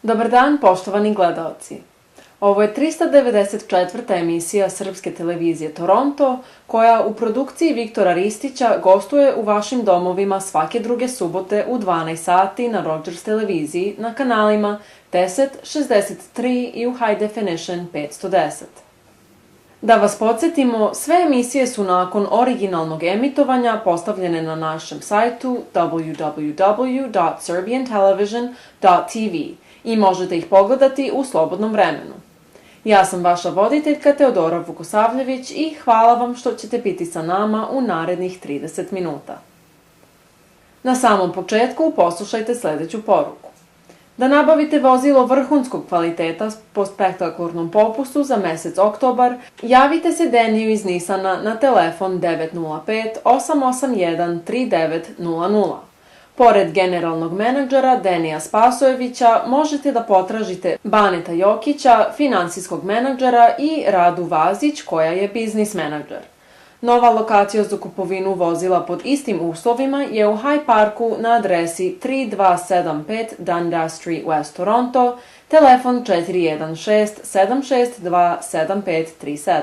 Dobar dan, poštovani gledaoci. Ovo je 394. emisija Srpske televizije Toronto, koja u produkciji Viktora Ristića gostuje u vašim domovima svake druge subote u 12 sati na Rogers televiziji na kanalima 10, 63 i u High Definition 510. Da vas podsjetimo, sve emisije su nakon originalnog emitovanja postavljene na našem sajtu www.serbiantelevision.tv i možete ih pogledati u slobodnom vremenu. Ja sam vaša voditeljka Teodora Vukosavljević i hvala vam što ćete biti sa nama u narednih 30 minuta. Na samom početku poslušajte sledeću poruku. Da nabavite vozilo vrhunskog kvaliteta po spektakularnom popustu za mesec oktobar, javite se Deniju iz Nisana na telefon 905-881-3900. Pored generalnog menadžera Denija Spasojevića možete da potražite Baneta Jokića, finansijskog menadžera i Radu Vazić koja je biznis menadžer. Nova lokacija za kupovinu vozila pod istim uslovima je u High Parku na adresi 3275 Dundas Street West Toronto, telefon 416-762-7537.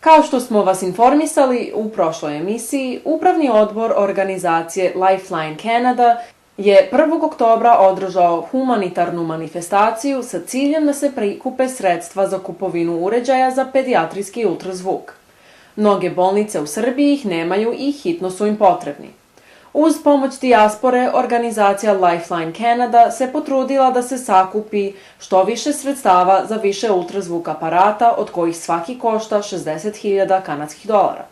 Kao što smo vas informisali u prošloj emisiji, Upravni odbor organizacije Lifeline Canada je 1. oktobra održao humanitarnu manifestaciju sa ciljem da se prikupe sredstva za kupovinu uređaja za pedijatrijski ultrazvuk. Mnoge bolnice u Srbiji ih nemaju i hitno su im potrebni. Uz pomoć dijaspore, organizacija Lifeline Canada se potrudila da se sakupi što više sredstava za više ultrazvuk aparata, od kojih svaki košta 60.000 kanadskih dolara.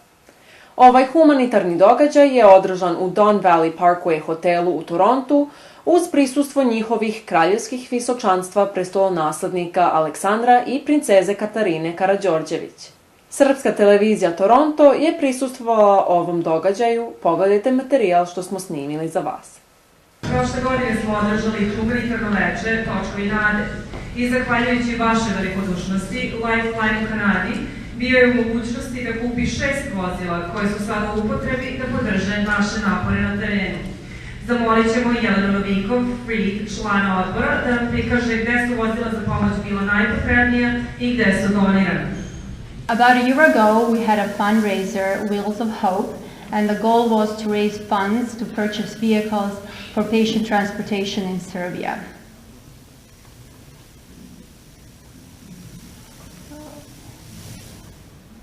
Ovaj humanitarni događaj je održan u Don Valley Parkway hotelu u Torontu uz prisustvo njihovih kraljevskih visočanstva prestolonaslednika Aleksandra i princeze Katarine Karađorđević. Srpska televizija Toronto je prisustvovala ovom događaju. Pogledajte materijal što smo snimili za vas. Prošle godine smo održali humanitarno veče Točkovi nade i zahvaljujući vaše velikodušnosti, Lifeline u Kanadi bio je u mogućnosti da kupi 6 vozila koje su sada u upotrebi da podrže naše napore na terenu. Zamolit ćemo Jelenu Novikov, Fried, člana odbora, da nam prikaže gde su vozila za pomoć bila najpotrebnija i gde su donirane. About a year ago, we had a fundraiser, Wheels of Hope, and the goal was to raise funds to purchase vehicles for patient transportation in Serbia.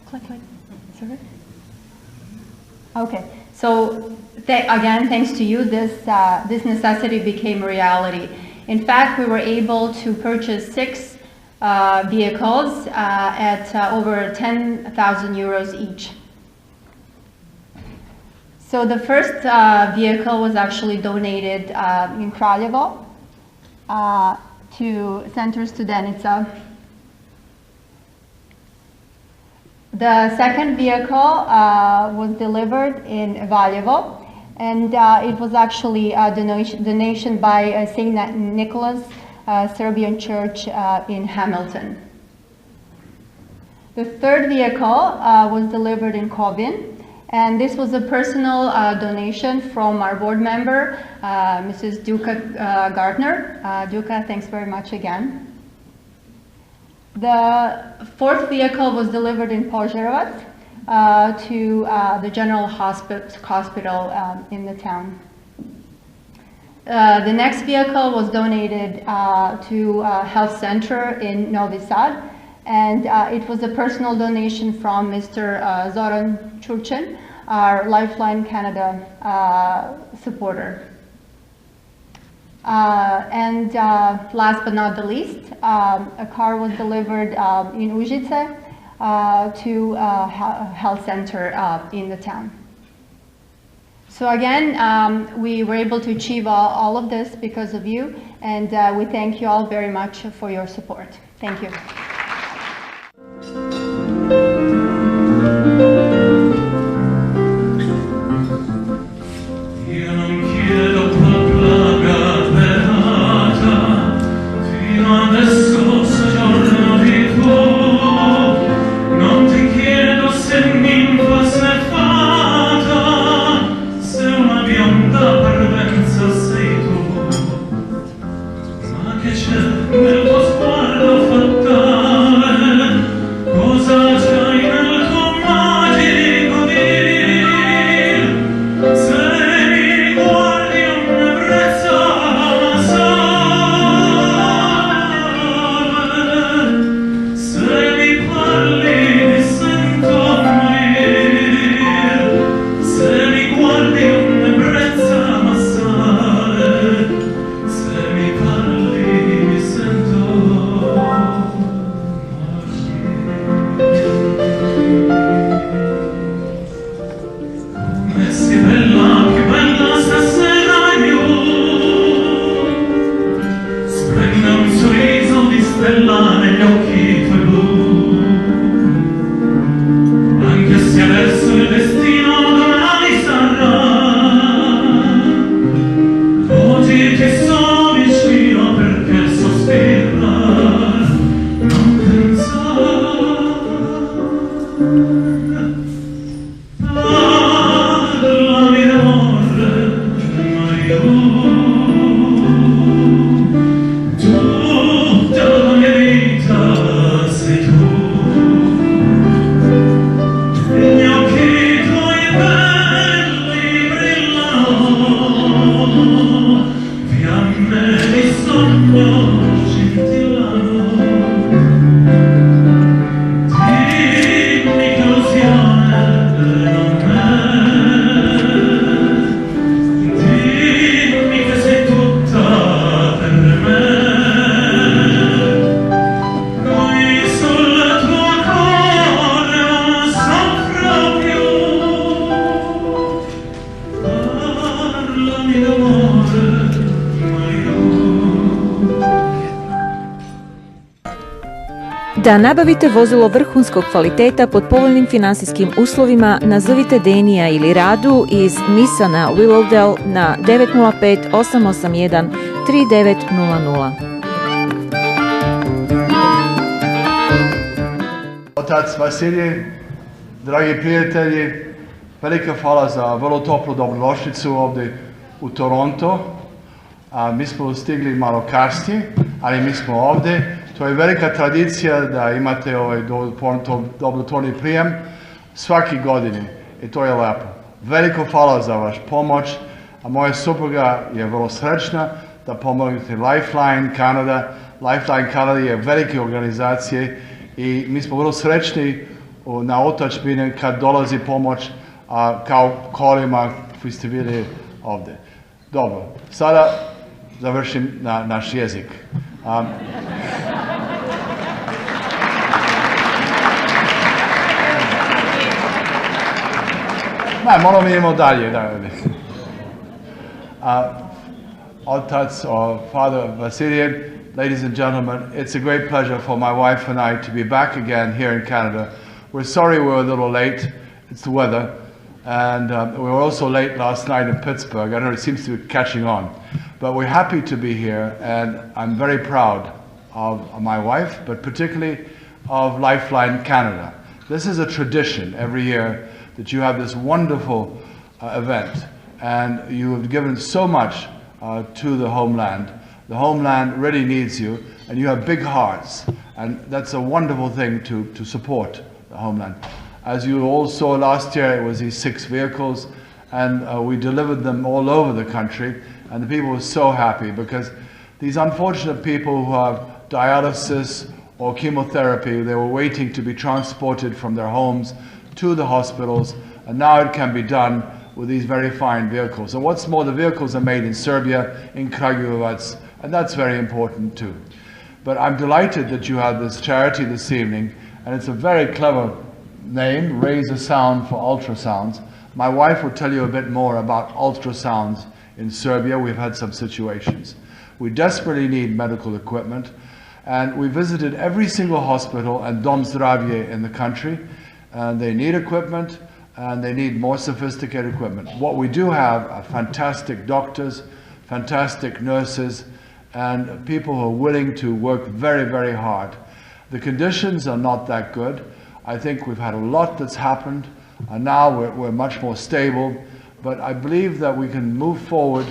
Click. Sorry? Okay, so again, thanks to you, this necessity became a reality. In fact, we were able to purchase 6 vehicles at over 10,000 euros each. So the first vehicle was actually donated in Kraljevo to Centar Studenica. The second vehicle was delivered in Valjevo, and it was actually a donation by St. Nicholas Serbian Church in Hamilton. The third vehicle was delivered in Kovin, and this was a personal donation from our board member, Mrs. Duka Gardner. Duka, thanks very much again. The fourth vehicle was delivered in Požarevac to the General Hospital in the town. The next vehicle was donated to a health center in Novi Sad, and it was a personal donation from Mr. Zoran Churchen, our Lifeline Canada supporter. And last but not the least, a car was delivered in Užice to a health center in the town. So again, we were able to achieve all of this because of you, and we thank you all very much for your support. Thank you. Non ti chiedo se mi fosse fatta Da nabavite vozilo vrhunskog kvaliteta pod povoljnim finansijskim uslovima, nazovite Denija ili Radu iz Nissana Willowdale na 905 881 3900. Otac Vasilij, dragi prijatelji, velika hvala za vrlo toplu dobrodošlicu ovdje u Toronto. Mi smo stigli malo kasnije, ali mi smo ovdje. To je velika tradicija da imate ovaj dobrotvorni prijem svaki godine i to je lepo. Veliko hvala za vaš pomoć, a moja supruga je vrlo srećna da pomognete Lifeline Canada. Lifeline Canada je velike organizacije i mi smo vrlo srećni na otadžbini kad dolazi pomoć kao kolima koji ste vidjeli ovdje. Dobro, sada završim na naš jezik. Moramo idemo dalje. Otac, Father Vasilij, ladies and gentlemen, it's a great pleasure for my wife and I to be back again here in Canada. We're sorry we're a little late. It's the weather. And we were also late last night in Pittsburgh. I don't know, it seems to be catching on. But we're happy to be here, and I'm very proud of my wife, but particularly of Lifeline Canada. This is a tradition every year that you have this wonderful event, and you have given so much to the homeland. The homeland really needs you, and you have big hearts, and that's a wonderful thing to support the homeland. As you all saw last year, it was these 6 vehicles, and we delivered them all over the country, and the people were so happy because these unfortunate people who have dialysis or chemotherapy, they were waiting to be transported from their homes to the hospitals, and now it can be done with these very fine vehicles. And what's more, the vehicles are made in Serbia, in Kragujevac, and that's very important too. But I'm delighted that you had this charity this evening, and it's a very clever name, Raise a Sound for Ultrasounds. My wife will tell you a bit more about ultrasounds in Serbia. We've had some situations. We desperately need medical equipment, and we visited every single hospital and Dom Zdravlje in the country, and they need equipment, and they need more sophisticated equipment. What we do have are fantastic doctors, fantastic nurses, and people who are willing to work very, very hard. The conditions are not that good. I think we've had a lot that's happened, and now we're much more stable, but I believe that we can move forward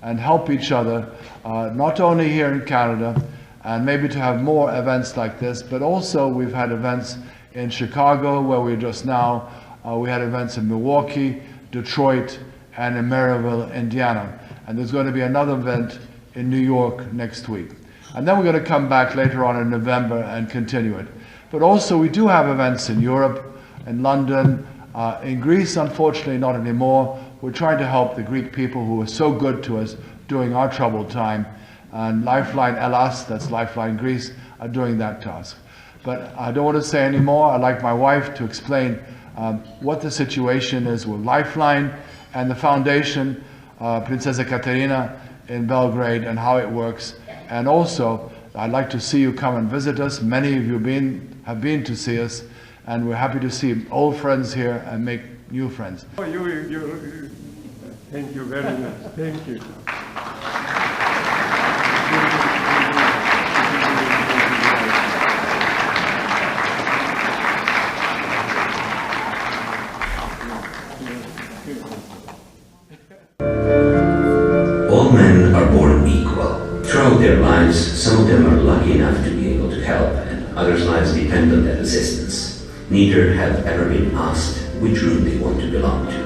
and help each other, not only here in Canada, and maybe to have more events like this, but also we've had events in Chicago, where we're just now. We had events in Milwaukee, Detroit, and in Maryville, Indiana. And there's going to be another event in New York next week. And then we're going to come back later on in November and continue it. But also we do have events in Europe, in London, in Greece, unfortunately not anymore. We're trying to help the Greek people who were so good to us during our troubled time. And Lifeline Hellas, that's Lifeline Greece, are doing that task. But I don't want to say any more. I'd like my wife to explain what the situation is with Lifeline and the foundation, Princesa Katerina in Belgrade, and how it works. And also, I'd like to see you come and visit us. Many of you have been to see us, and we're happy to see old friends here and make new friends. Thank you very much. Thank you. All men are born equal. Throughout their lives, some of them are lucky enough to be able to help, and others' lives depend on that assistance. Neither have ever been asked which group they want to belong to.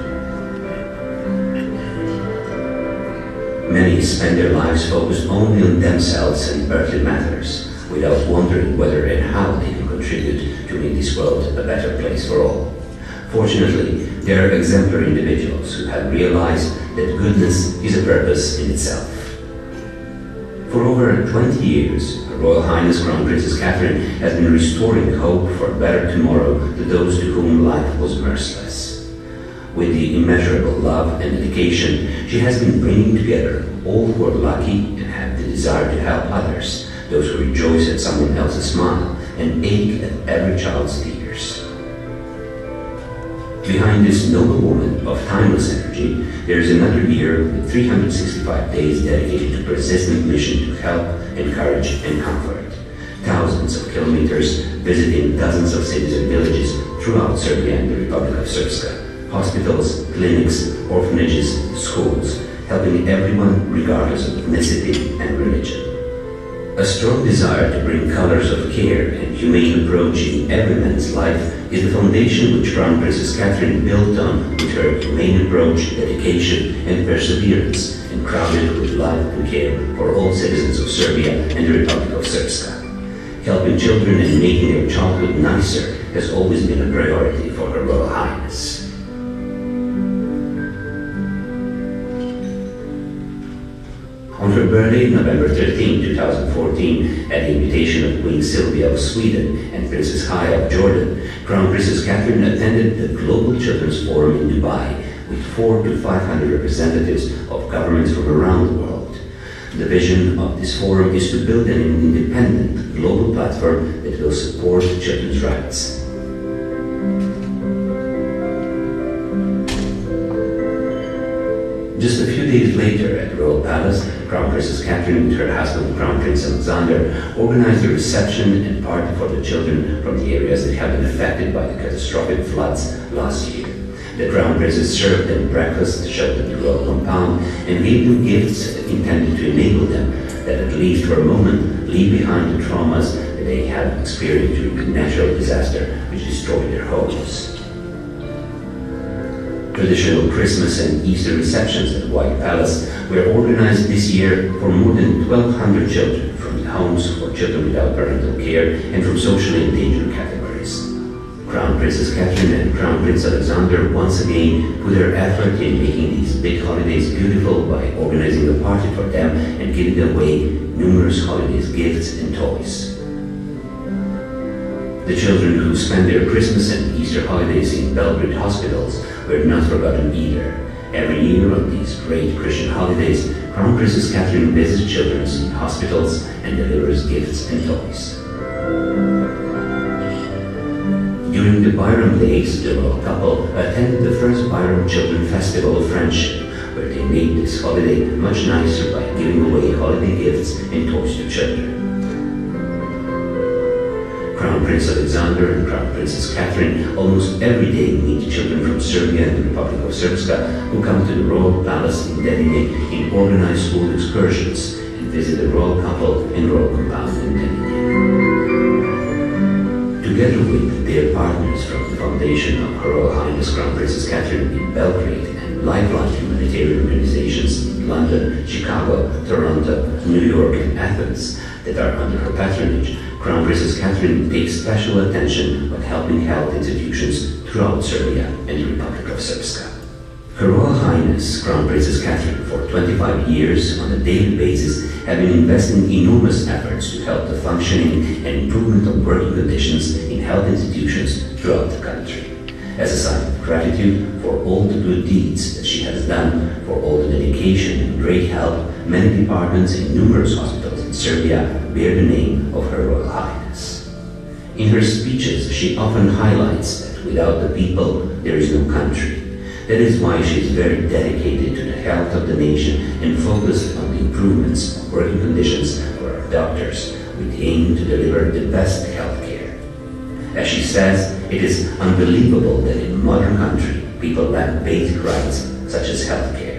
Many spend their lives focused only on themselves and earthly matters, without wondering whether and how they can contribute to make this world a better place for all. Fortunately, there are exemplary individuals who have realized that goodness is a purpose in itself. For over 20 years, Her Royal Highness Crown Princess Catherine has been restoring hope for a better tomorrow to those to whom life was merciless. With the immeasurable love and dedication, she has been bringing together all who are lucky and have the desire to help others, those who rejoice at someone else's smile and ache at every child's tears. Behind this noble woman of timeless energy, there is another year with 365 days dedicated to persistent mission to help, encourage, and comfort. Thousands of kilometers visiting dozens of cities and villages throughout Serbia and the Republic of Srpska. Hospitals, clinics, orphanages, schools, helping everyone regardless of ethnicity and religion. A strong desire to bring colors of care and humane approach in every man's life is the foundation which Crown Princess Catherine built on with her humane approach, dedication, and perseverance, and crowded with love and care for all citizens of Serbia and the Republic of Srpska. Helping children and making their childhood nicer has always been a priority for Her Royal Highness. On her birthday, November 13, 2014, at the invitation of Queen Silvia of Sweden and Princess Haya of Jordan, Crown Princess Catherine attended the Global Children's Forum in Dubai with 400 to 500 representatives of governments from around the world. The vision of this forum is to build an independent global platform that will support children's rights. Just a few days later, at the Royal Palace, Crown Princess Catherine and her husband, Crown Prince Alexander, organized a reception and party for the children from the areas that have been affected by the catastrophic floods last year. The Crown Princess served them breakfast, showed them the royal compound, and gave them gifts intended to enable them that at least for a moment leave behind the traumas that they have experienced during the natural disaster which destroyed their homes. Traditional Christmas and Easter receptions at White Palace were organized this year for more than 1,200 children from the homes for children without parental care and from socially endangered categories. Crown Princess Catherine and Crown Prince Alexander once again put their effort in making these big holidays beautiful by organizing a party for them and giving away numerous holidays gifts and toys. The children who spent their Christmas and Easter holidays in Belgrade hospitals were not forgotten either. Every year on these great Christian holidays, Crown Princess Catherine visits children in hospitals and delivers gifts and toys. During the Byram Days, the royal couple attended the first Byram Children Festival of Friendship, where they made this holiday much nicer by giving away holiday gifts and toys to children. Crown Prince Alexander and Crown Princess Catherine almost every day meet children from Serbia and the Republic of Srpska who come to the Royal Palace in Dedinje in organized school excursions and visit the royal couple and royal compound in Dedinje. Together with their partners from the foundation of Her Royal Highness Crown Princess Catherine in Belgrade and Lifeline humanitarian organizations in London, Chicago, Toronto, New York and Athens that are under her patronage, Crown Princess Catherine takes special attention when helping health institutions throughout Serbia and the Republic of Srpska. Her Royal Highness Crown Princess Catherine for 25 years on a daily basis have been investing enormous efforts to help the functioning and improvement of working conditions in health institutions throughout the country. As a sign of gratitude for all the good deeds that she has done, for all the dedication and great help, many departments in numerous hospitals in Serbia bear the name of Her Royal Highness. In her speeches, she often highlights that without the people, there is no country. That is why she is very dedicated to the health of the nation and focused on the improvements of working conditions for our doctors with the aim to deliver the best health care. As she says, it is unbelievable that in a modern country, people lack basic rights such as health care.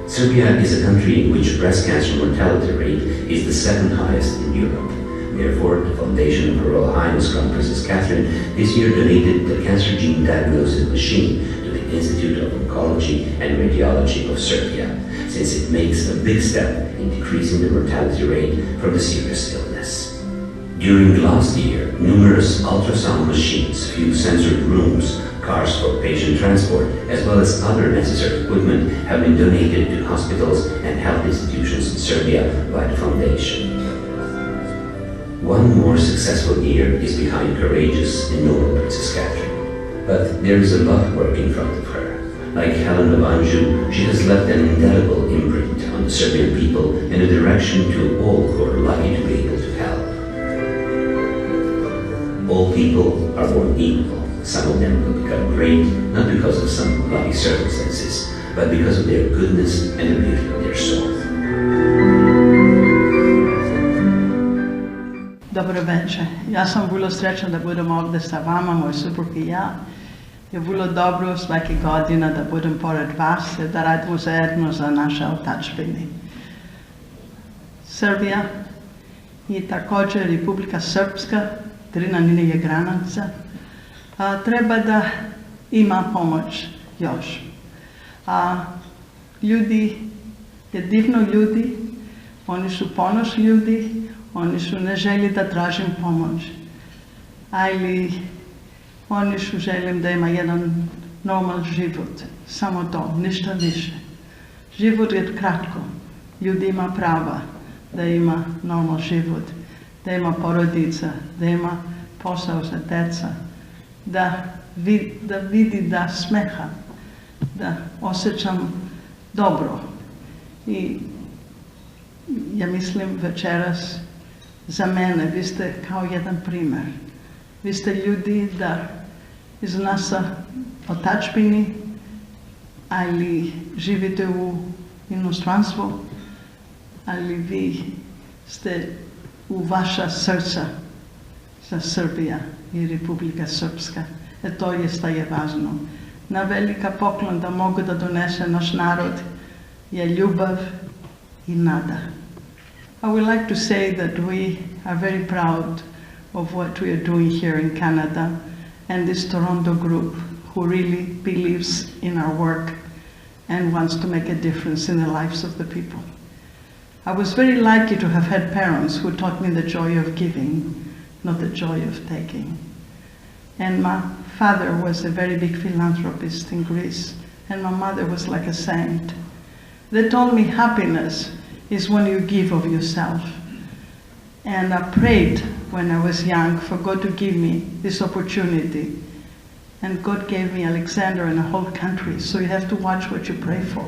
Serbia is a country in which breast cancer mortality rate is the second highest in Europe. Therefore, the foundation of Her Royal Highness Crown Princess Catherine this year donated the cancer gene diagnosis machine to the Institute of Oncology and Radiology of Serbia, since it makes a big step in decreasing the mortality rate from the serious illness. During last year, numerous ultrasound machines, few sensory rooms, cars for patient transport, as well as other necessary equipment have been donated to hospitals and health institutions in Serbia by the foundation. One more successful year is behind courageous and noble Princess Catherine, but there is a lot of work in front of her. Like Helen of Anjou, she has left an indelible imprint on the Serbian people and a direction to all who are lucky to be able to help. All people are born equal. Some of them will become great, not because of some lucky circumstances, but because of their goodness and the beauty of their soul. Dobro večer. Ja sam vrlo srećna da budem ovdje sa vama, moj suprug i ja. Je vrlo dobro svake godine da budem pored vas i da radimo zajedno za naše otadžbine. Srbija i također Republika Srpska, trina nije granica, treba da ima pomoć još. Ljudi je divno ljudi, oni su ponosni ljudi, oni su ne želi da tražim pomoć, ali oni su želim da ima jedan normalan život, samo to, ništa više. Život je kratko, ljudi ima prava da ima normalan život, da ima porodica, da ima posao za deca, da vidi da smeha, da osjećam dobro. I ja mislim večeras za mene, vi ste kao jedan primjer. Vi ste ljudi da iz nas otadžbini, ali živite u inostranstvu, ali vi ste u vaša srca za Srbija i Republika Srpska. To je važno. Na velika poklon da mogu da donese naš narod je ljubav i nada. I would like to say that we are very proud of what we are doing here in Canada and this Toronto group who really believes in our work and wants to make a difference in the lives of the people. I was very lucky to have had parents who taught me the joy of giving, not the joy of taking. And my father was a very big philanthropist in Greece, and my mother was like a saint. They told me happiness is when you give of yourself. And I prayed when I was young for God to give me this opportunity. And God gave me Alexander and a whole country, so you have to watch what you pray for.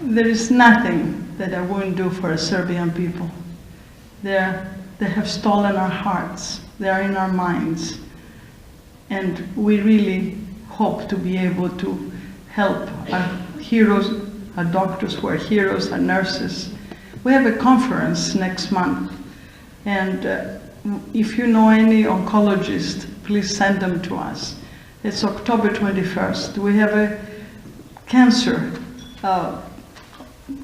There is nothing that I wouldn't do for a Serbian people. They have stolen our hearts. They are in our minds. And we really hope to be able to help our heroes, our doctors who are heroes, our nurses. We have a conference next month, and if you know any oncologist, please send them to us. It's October 21st. We have a cancer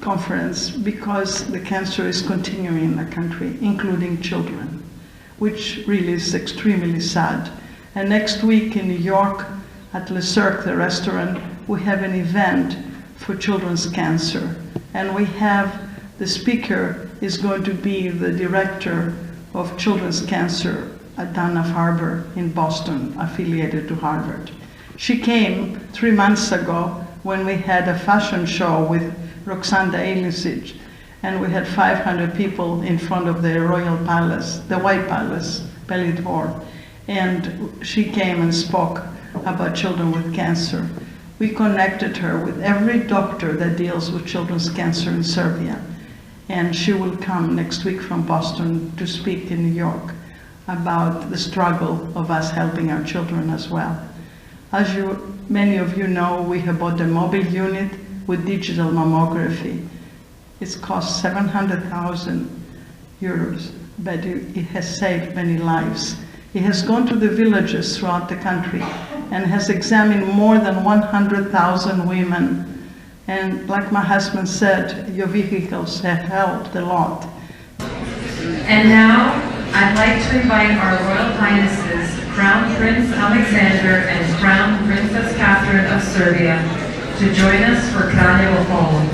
conference because the cancer is continuing in the country, including children, which really is extremely sad. And next week in New York at Le Cirque, the restaurant, we have an event for children's cancer. And we have, the speaker is going to be the director of children's cancer at Dana-Farber in Boston, affiliated to Harvard. She came 3 months ago when we had a fashion show with Roxanda Ilicic, and we had 500 people in front of the Royal Palace, the White Palace, Belidor, and she came and spoke about children with cancer. We connected her with every doctor that deals with children's cancer in Serbia, and she will come next week from Boston to speak in New York about the struggle of us helping our children as well. As many of you know, we have bought a mobile unit with digital mammography. It's cost 700,000 euros, but it has saved many lives. It has gone to the villages throughout the country and has examined more than 100,000 women. And like my husband said, your vehicles have helped a lot. And now, I'd like to invite our Royal Highnesses, Crown Prince Alexander and Crown Princess Catherine of Serbia, to join us for Kraljevo Home.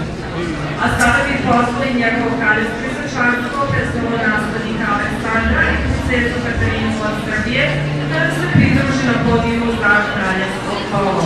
A sada bih pozvali njegovo kraljevsko visočanstvo, predstavonaslednika Aleksandra i princezu Katarinu od Srbije, da se pridruži na podijemu za kraljevskog holo.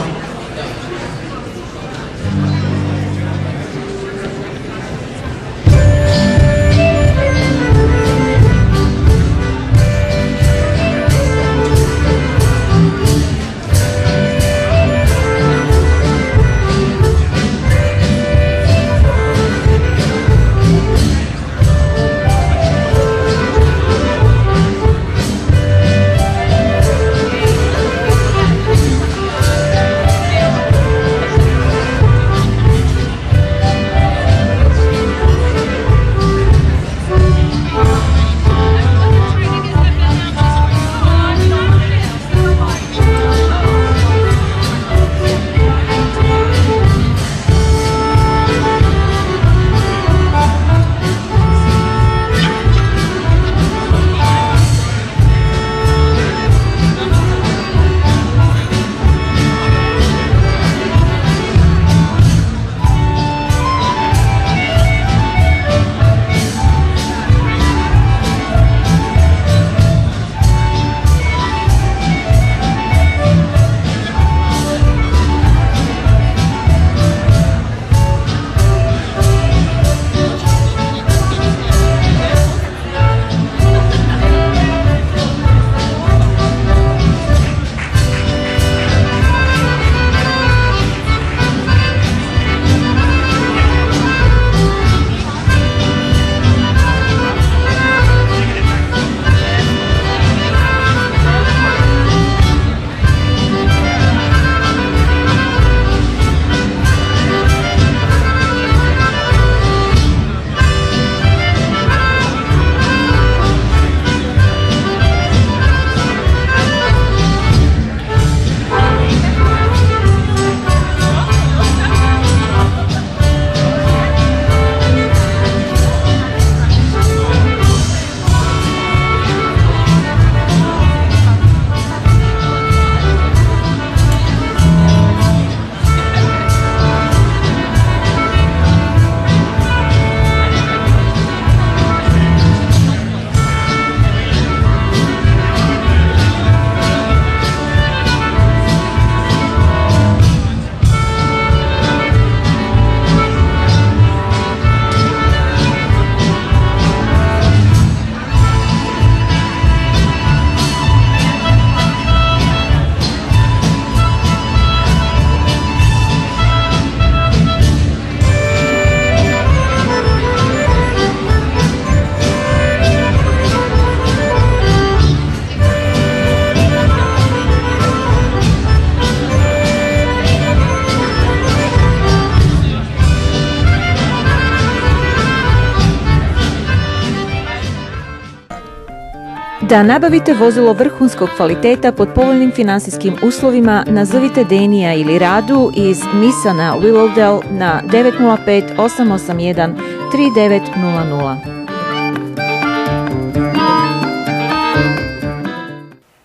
Da nabavite vozilo vrhunskog kvaliteta pod povoljnim finansijskim uslovima, nazovite Denija ili Radu iz Nisana Willowdale na 905 881 3900.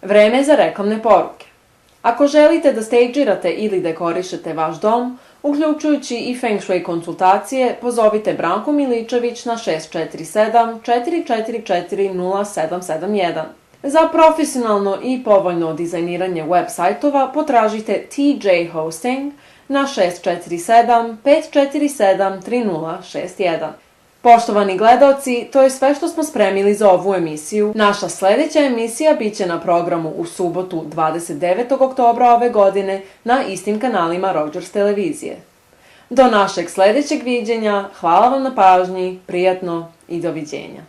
Vreme za reklamne poruke. Ako želite da stagirate ili dekorišete vaš dom, uključujući i Feng Shui konsultacije, pozovite Branku Miličević na 647 444 0771. Za profesionalno i povoljno dizajniranje web sajtova potražite TJ Hosting na 647 547 3061. Poštovani gledaoci, to je sve što smo spremili za ovu emisiju. Naša sljedeća emisija biće na programu u subotu 29. oktobra ove godine na istim kanalima Rogers televizije. Do našeg sljedećeg viđenja, hvala vam na pažnji, prijatno i doviđenja.